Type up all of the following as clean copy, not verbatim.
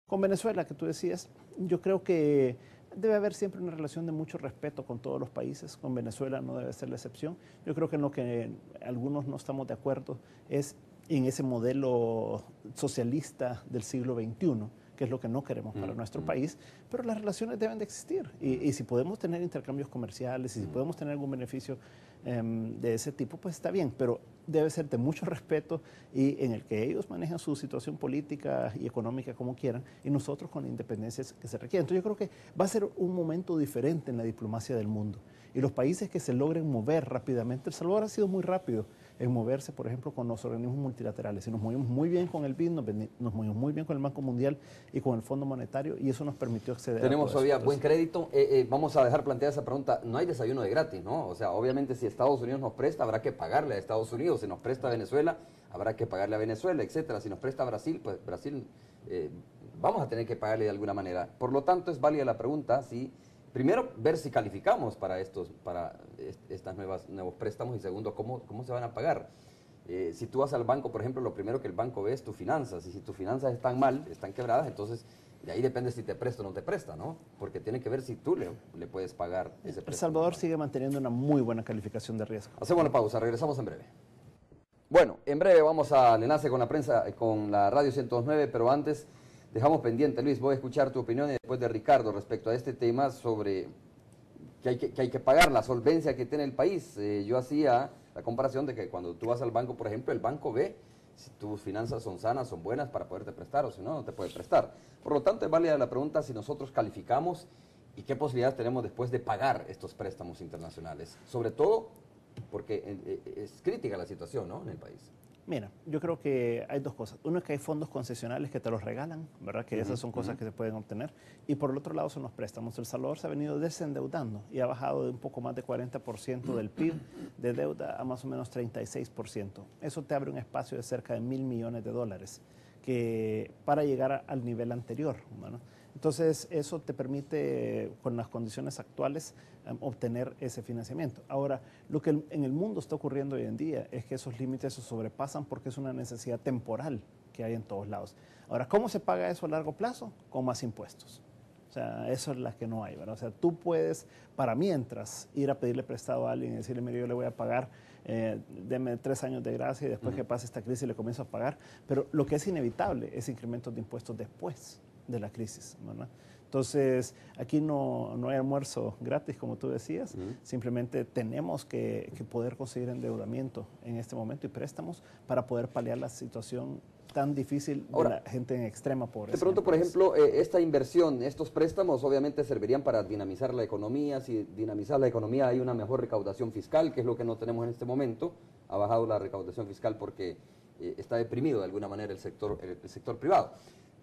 Con Venezuela, que tú decías, yo creo que debe haber siempre una relación de mucho respeto con todos los países. Con Venezuela no debe ser la excepción. Yo creo que en lo que algunos no estamos de acuerdo es en ese modelo socialista del siglo XXI, que es lo que no queremos para nuestro país, pero las relaciones deben de existir. Y si podemos tener intercambios comerciales y si podemos tener algún beneficio de ese tipo, pues está bien, pero debe ser de mucho respeto y en el que ellos manejan su situación política y económica como quieran y nosotros con la independencia que se requiere. Entonces yo creo que va a ser un momento diferente en la diplomacia del mundo y los países que se logren mover rápidamente, El Salvador ha sido muy rápido en moverse, por ejemplo, con los organismos multilaterales. Y nos movimos muy bien con el BID, nos movimos muy bien con el Banco Mundial y con el Fondo Monetario, y eso nos permitió acceder a Tenemos todo eso. todavía Entonces, buen crédito. Vamos a dejar planteada esa pregunta. No hay desayuno de gratis, ¿no? O sea, obviamente si Estados Unidos nos presta, habrá que pagarle a Estados Unidos. Si nos presta a Venezuela, habrá que pagarle a Venezuela, etcétera. Si nos presta a Brasil, pues Brasil vamos a tener que pagarle de alguna manera. Por lo tanto, es válida la pregunta si, primero, ver si calificamos para estos nuevos préstamos y segundo, cómo se van a pagar. Si tú vas al banco, por ejemplo, lo primero que el banco ve es tus finanzas, y si tus finanzas están mal, están quebradas, entonces de ahí depende si te presta o no te presta, ¿no? Porque tiene que ver si tú le puedes pagar ese préstamo. El Salvador sigue manteniendo una muy buena calificación de riesgo. Hacemos la pausa, regresamos en breve. Bueno, en breve vamos al enlace con la prensa, con la Radio 109, pero antes dejamos pendiente, Luis, voy a escuchar tu opinión y después de Ricardo respecto a este tema sobre que hay que pagar la solvencia que tiene el país. Yo hacía la comparación de que cuando tú vas al banco, por ejemplo, el banco ve si tus finanzas son sanas, son buenas para poderte prestar o si no, no te puede prestar. Por lo tanto, es válida la pregunta si nosotros calificamos y qué posibilidades tenemos después de pagar estos préstamos internacionales. Sobre todo porque es crítica la situación, ¿no?, en el país. Mira, yo creo que hay dos cosas. Uno es que hay fondos concesionales que te los regalan, ¿verdad? Que esas son cosas que se pueden obtener. Y por el otro lado son los préstamos. El Salvador se ha venido desendeudando y ha bajado de un poco más de 40% del PIB de deuda a más o menos 36%. Eso te abre un espacio de cerca de $1.000 millones que, para llegar al nivel anterior, ¿verdad? Entonces, eso te permite, con las condiciones actuales, obtener ese financiamiento. Ahora, lo que en el mundo está ocurriendo hoy en día es que esos límites se sobrepasan porque es una necesidad temporal que hay en todos lados. Ahora, ¿cómo se paga eso a largo plazo? Con más impuestos. O sea, eso es la que no hay, ¿verdad? O sea, tú puedes, para mientras, ir a pedirle prestado a alguien y decirle, mire, yo le voy a pagar, deme 3 años de gracia y después que pase esta crisis le comienzo a pagar. Pero lo que es inevitable es incrementos de impuestos después de la crisis, ¿verdad? Entonces, aquí no hay almuerzo gratis, como tú decías, simplemente tenemos que poder conseguir endeudamiento en este momento y préstamos para poder paliar la situación tan difícil de la gente en extrema pobreza. Te pregunto, por ejemplo, esta inversión, estos préstamos obviamente servirían para dinamizar la economía. Si dinamizar la economía hay una mejor recaudación fiscal, que es lo que no tenemos en este momento. Ha bajado la recaudación fiscal porque está deprimido de alguna manera el sector privado.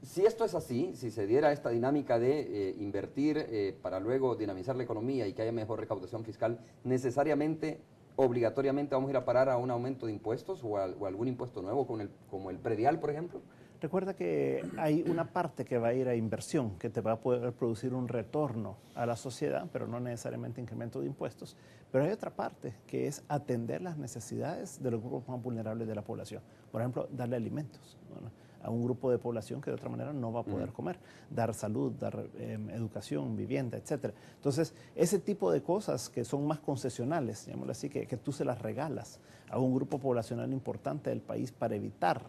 Si esto es así, si se diera esta dinámica de invertir para luego dinamizar la economía y que haya mejor recaudación fiscal, necesariamente, obligatoriamente vamos a ir a parar a un aumento de impuestos o algún impuesto nuevo como el predial, por ejemplo. Recuerda que hay una parte que va a ir a inversión, que te va a poder producir un retorno a la sociedad, pero no necesariamente incremento de impuestos. Pero hay otra parte que es atender las necesidades de los grupos más vulnerables de la población. Por ejemplo, darle alimentos, ¿no?, a un grupo de población que de otra manera no va a poder comer, dar salud, dar educación, vivienda, etcétera. Entonces, ese tipo de cosas que son más concesionales, llamémoslo así, que tú se las regalas a un grupo poblacional importante del país para evitar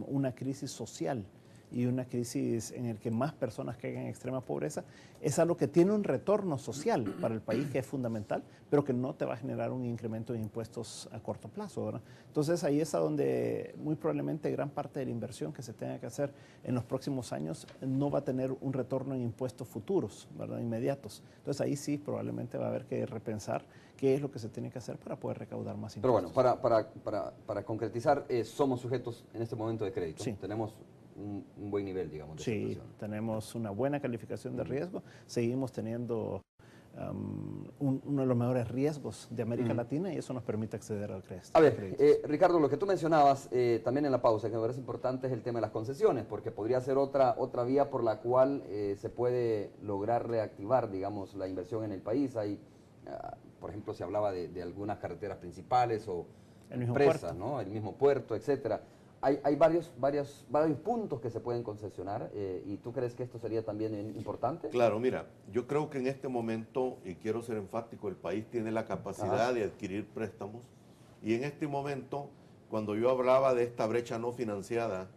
una crisis social y una crisis en la que más personas caigan en extrema pobreza, es algo que tiene un retorno social para el país que es fundamental, pero que no te va a generar un incremento de impuestos a corto plazo, ¿verdad? Entonces ahí es a donde muy probablemente gran parte de la inversión que se tenga que hacer en los próximos años no va a tener un retorno en impuestos futuros, ¿verdad?, inmediatos. Entonces ahí sí probablemente va a haber que repensar qué es lo que se tiene que hacer para poder recaudar más impuestos. Pero bueno, para concretizar, somos sujetos en este momento de crédito. Sí. Tenemos un buen nivel, digamos, de Sí, tenemos una buena calificación de riesgo, seguimos teniendo uno de los mejores riesgos de América Latina y eso nos permite acceder al crédito. A ver, Ricardo, lo que tú mencionabas también en la pausa, que me parece importante, es el tema de las concesiones, porque podría ser otra vía por la cual se puede lograr reactivar, digamos, la inversión en el país. Hay, por ejemplo, se hablaba de algunas carreteras principales o el mismo presas, puerto, ¿no?, el mismo puerto, etcétera. hay varios puntos que se pueden concesionar y ¿tú crees que esto sería también importante? Claro, mira, yo creo que en este momento, y quiero ser enfático, el país tiene la capacidad de adquirir préstamos y en este momento, cuando yo hablaba de esta brecha no financiada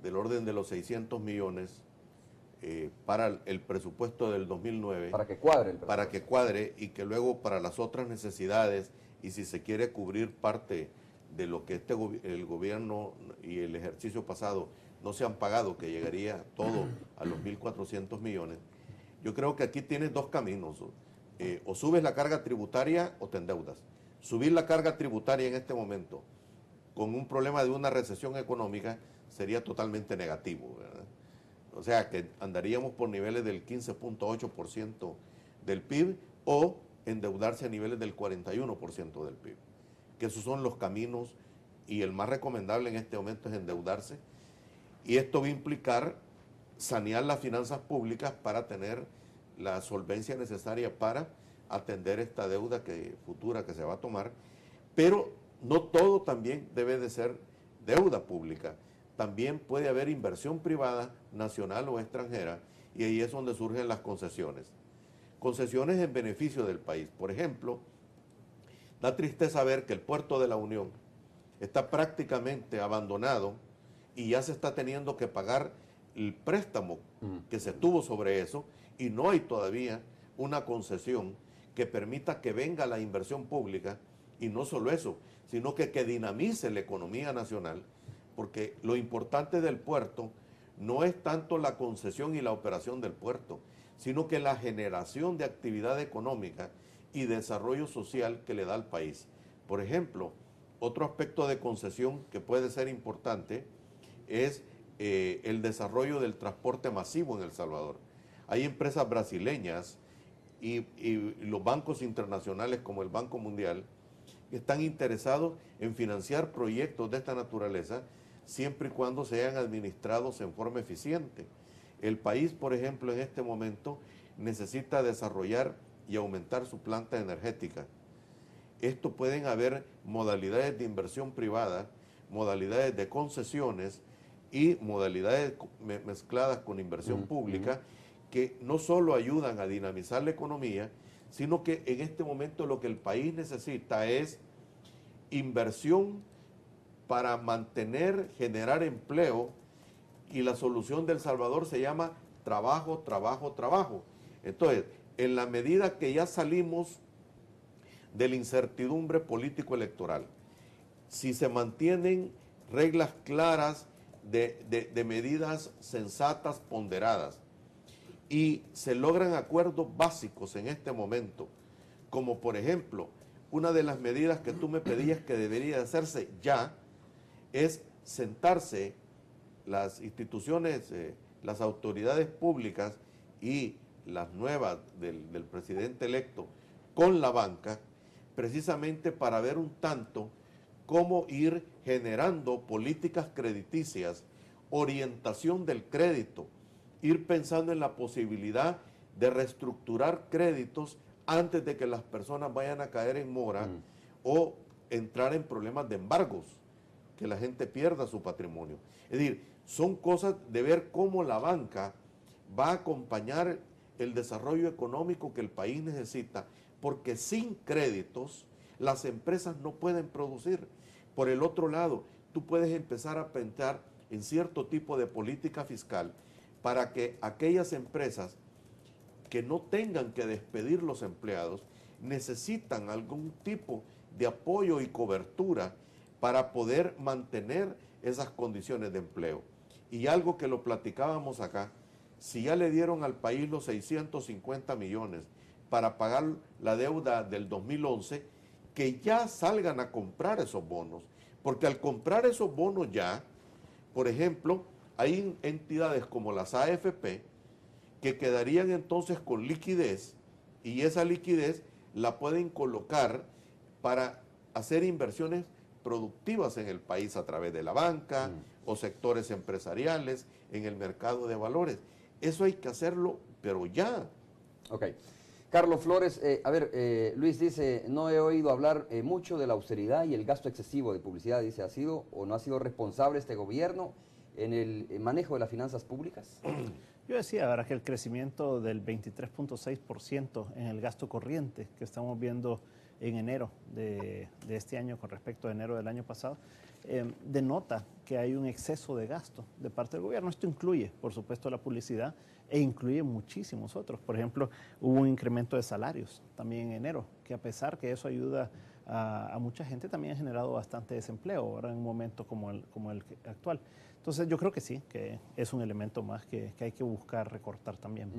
del orden de los 600 millones para el presupuesto del 2009, para que cuadre el presupuesto. Para que cuadre y que luego para las otras necesidades y si se quiere cubrir parte de lo que el gobierno y el ejercicio pasado no se han pagado, que llegaría todo a los 1.400 millones, yo creo que aquí tienes dos caminos, o subes la carga tributaria o te endeudas. Subir la carga tributaria en este momento con un problema de una recesión económica sería totalmente negativo, ¿verdad? O sea que andaríamos por niveles del 15.8% del PIB o endeudarse a niveles del 41% del PIB. Que esos son los caminos y el más recomendable en este momento es endeudarse. Y esto va a implicar sanear las finanzas públicas para tener la solvencia necesaria para atender esta deuda futura que se va a tomar. Pero no todo también debe de ser deuda pública. También puede haber inversión privada, nacional o extranjera, y ahí es donde surgen las concesiones. Concesiones en beneficio del país. Por ejemplo, da tristeza ver que el puerto de la Unión está prácticamente abandonado y ya se está teniendo que pagar el préstamo que se tuvo sobre eso y no hay todavía una concesión que permita que venga la inversión pública y no solo eso, sino que dinamice la economía nacional, porque lo importante del puerto no es tanto la concesión y la operación del puerto, sino que la generación de actividad económica y desarrollo social que le da al país. Por ejemplo, otro aspecto de concesión que puede ser importante es el desarrollo del transporte masivo en El Salvador. Hay empresas brasileñas y los bancos internacionales como el Banco Mundial que están interesados en financiar proyectos de esta naturaleza siempre y cuando sean administrados en forma eficiente. El país, por ejemplo, en este momento necesita desarrollar y aumentar su planta energética. Esto pueden haber modalidades de inversión privada, modalidades de concesiones y modalidades mezcladas con inversión pública que no solo ayudan a dinamizar la economía, sino que en este momento lo que el país necesita es inversión para mantener, generar empleo, y la solución de El Salvador se llama trabajo, trabajo, trabajo. Entonces, en la medida que ya salimos de la incertidumbre político-electoral, si se mantienen reglas claras de medidas sensatas, ponderadas, y se logran acuerdos básicos en este momento, como por ejemplo, una de las medidas que tú me pedías que debería hacerse ya, es sentarse las instituciones, las autoridades públicas y las nuevas del presidente electo con la banca, precisamente para ver un tanto cómo ir generando políticas crediticias, orientación del crédito, ir pensando en la posibilidad de reestructurar créditos antes de que las personas vayan a caer en mora o entrar en problemas de embargos, que la gente pierda su patrimonio. Es decir, son cosas de ver cómo la banca va a acompañar el desarrollo económico que el país necesita, porque sin créditos las empresas no pueden producir. Por el otro lado, tú puedes empezar a pensar en cierto tipo de política fiscal para que aquellas empresas que no tengan que despedir los empleados necesitan algún tipo de apoyo y cobertura para poder mantener esas condiciones de empleo. Y algo que lo platicábamos acá, si ya le dieron al país los 650 millones para pagar la deuda del 2011, que ya salgan a comprar esos bonos, porque al comprar esos bonos ya, por ejemplo, hay entidades como las AFP que quedarían entonces con liquidez y esa liquidez la pueden colocar para hacer inversiones productivas en el país a través de la banca o sectores empresariales en el mercado de valores. Eso hay que hacerlo, pero ya. Ok. Carlos Flores, Luis dice, no he oído hablar mucho de la austeridad y el gasto excesivo de publicidad. Dice, ¿ha sido o no ha sido responsable este gobierno en el manejo de las finanzas públicas? Yo decía, ahora que el crecimiento del 23.6% en el gasto corriente que estamos viendo en enero de este año con respecto a enero del año pasado, denota que hay un exceso de gasto de parte del gobierno. Esto incluye, por supuesto, la publicidad e incluye muchísimos otros. Por ejemplo, hubo un incremento de salarios también en enero, que a pesar que eso ayuda a mucha gente, también ha generado bastante desempleo ahora en un momento como el actual. Entonces yo creo que sí, que es un elemento más que hay que buscar recortar también.